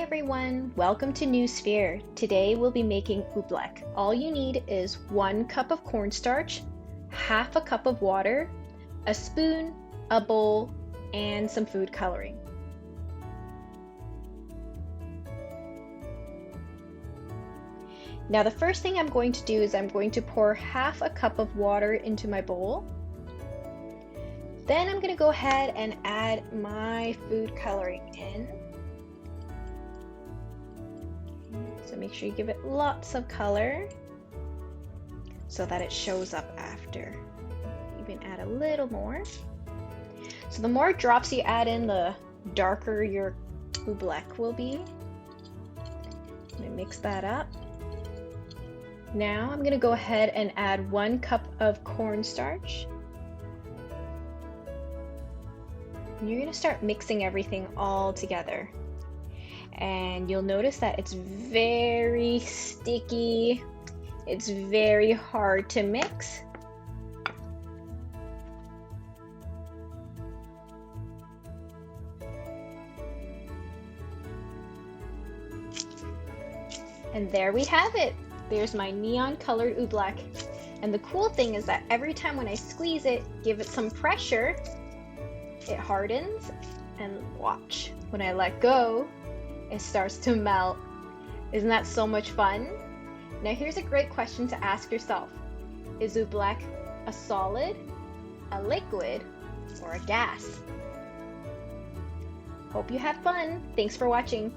everyone, welcome to New Sphere. Today we'll be making oobleck. All you need is 1 cup of cornstarch, half a cup of water, a spoon, a bowl, and some food coloring. Now the first thing I'm going to do is I'm going to pour half a cup of water into my bowl. Then I'm going to go ahead and add my food coloring in. So make sure you give it lots of color so that it shows up after. Even add a little more. So the more drops you add in, the darker your oobleck will be. I'm going to mix that up. Now I'm going to go ahead and add 1 cup of cornstarch. And you're going to start mixing everything all together. And you'll notice that it's very sticky. It's very hard to mix. And there we have it. There's my neon colored oobleck. And the cool thing is that every time when I squeeze it, give it some pressure, it hardens, and watch. When I let go, it starts to melt. Isn't that so much fun? Now here's a great question to ask yourself. Is oobleck a solid, a liquid, or a gas? Hope you had fun. Thanks for watching.